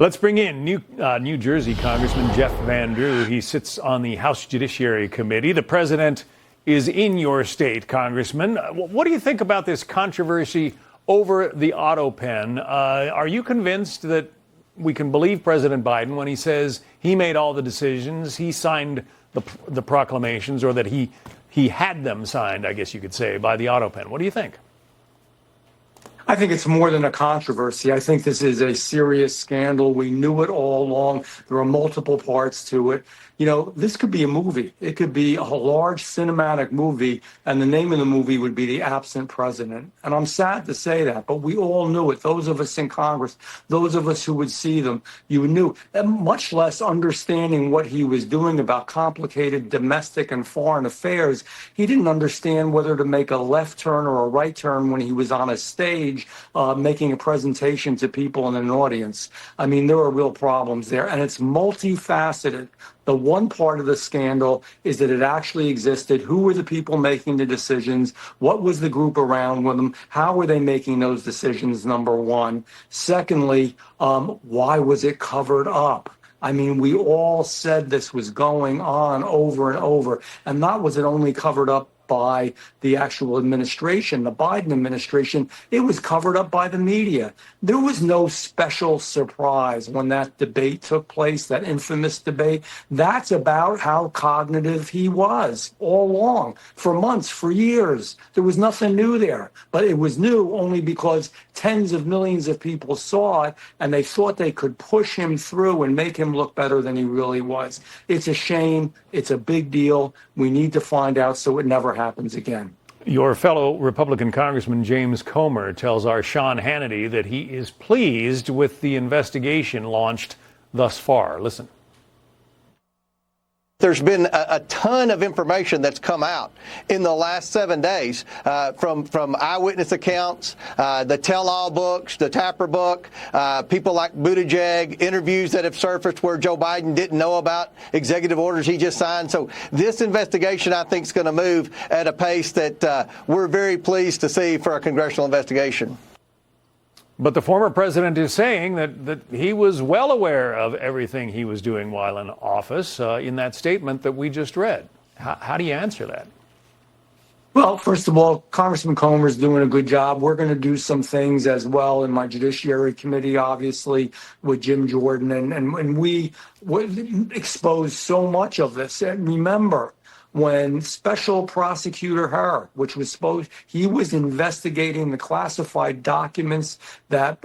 Let's bring in New Jersey Congressman Jeff Van Drew. He sits on the House Judiciary Committee. The president is in your state, Congressman. What do you think about this controversy over the Autopen? Are you convinced that we can believe President Biden when he says he made all the decisions, he signed the proclamations, or that he had them signed, I guess you could say, by the Autopen? What do you think? I think it's more than a controversy. I think this is a serious scandal. We knew it all along. There are multiple parts to it. You know, this could be a movie. It could be a large cinematic movie, and the name of the movie would be The Absent President. And I'm sad to say that, but we all knew it. Those of us in Congress, those of us who would see them, you knew, and much less understanding what he was doing about complicated domestic and foreign affairs. He didn't understand whether to make a left turn or a right turn when he was on a stage making a presentation to people in an audience. I mean, there are real problems there, and it's multifaceted. The one part of the scandal is that it actually existed. Who were the people making the decisions? What was the group around with them? How were they making those decisions, number one? Secondly, why was it covered up? I mean, we all said this was going on over and over, and not was it only covered up by the actual administration, the Biden administration, it was covered up by the media. There was no special surprise when that debate took place, that infamous debate. That's about how cognitive he was all along, for months, for years. There was nothing new there, but it was new only because tens of millions of people saw it and they thought they could push him through and make him look better than he really was. It's a shame. It's a big deal. We need to find out so it never happens again. Your fellow Republican Congressman James Comer tells our Sean Hannity that he is pleased with the investigation launched thus far. Listen. There's been a ton of information that's come out in the last 7 days from eyewitness accounts, the tell-all books, the Tapper book, people like Buttigieg, interviews that have surfaced where Joe Biden didn't know about executive orders he just signed. So this investigation, I think, is going to move at a pace that we're very pleased to see for a congressional investigation. But the former president is saying that he was well aware of everything he was doing while in office in that statement that we just read. How do you answer that? Well, first of all, Congressman Comer is doing a good job. We're going to do some things as well in my Judiciary Committee, obviously, with Jim Jordan. And we exposed so much of this. And remember, when Special Prosecutor Herr, which was he was investigating the classified documents that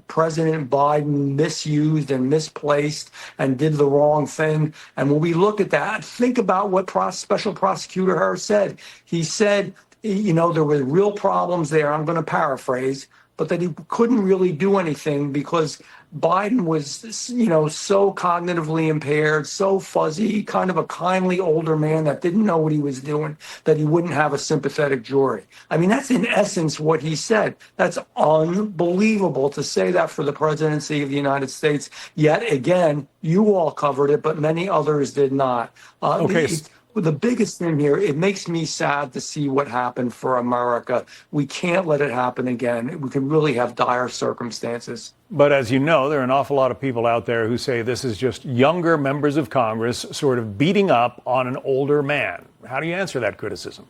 President Biden misused and misplaced and did the wrong thing. And when we look at that, think about what Special Prosecutor Herr said. He said, you know, there were real problems there. I'm going to paraphrase, but that he couldn't really do anything because Biden was, you know, so cognitively impaired, so fuzzy, kind of a kindly older man that didn't know what he was doing, that he wouldn't have a sympathetic jury. I mean, that's in essence what he said. That's unbelievable to say that for the presidency of the United States. Yet again, you all covered it, but many others did not. The biggest thing here, it makes me sad to see what happened for America. We can't let it happen again. We could really have dire circumstances. But as you know, there are an awful lot of people out there who say this is just younger members of Congress sort of beating up on an older man. How do you answer that criticism?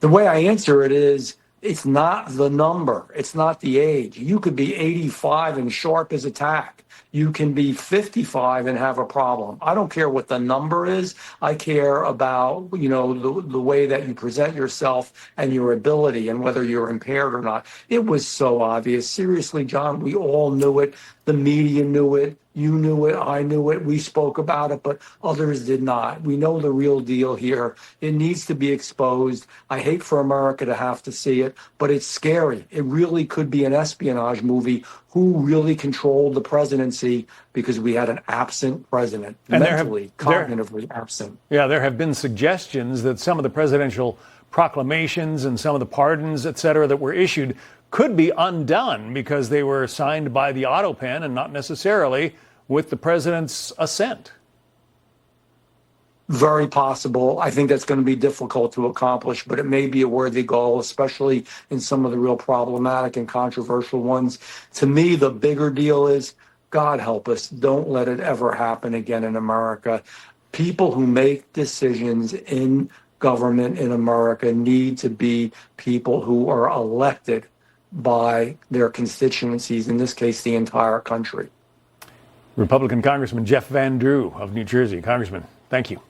The way I answer it is, it's not the number. It's not the age. You could be 85 and sharp as a tack. You can be 55 and have a problem. I don't care what the number is. I care about, you know, the way that you present yourself and your ability and whether you're impaired or not. It was so obvious. Seriously, John, we all knew it. The media knew it. You knew it. I knew it. We spoke about it, but others did not. We know the real deal here. It needs to be exposed. I hate for America to have to see it, but it's scary. It really could be an espionage movie. Who really controlled the presidency because we had an absent president, and cognitively absent. Yeah, there have been suggestions that some of the presidential proclamations and some of the pardons, et cetera, that were issued could be undone because they were signed by the Autopen and not necessarily with the president's assent. Very possible. I think that's going to be difficult to accomplish, but it may be a worthy goal, especially in some of the real problematic and controversial ones. To me, the bigger deal is God help us, don't let it ever happen again in America. People who make decisions in government in America need to be people who are elected by their constituencies, in this case, the entire country. Republican Congressman Jeff Van Drew of New Jersey. Congressman, thank you.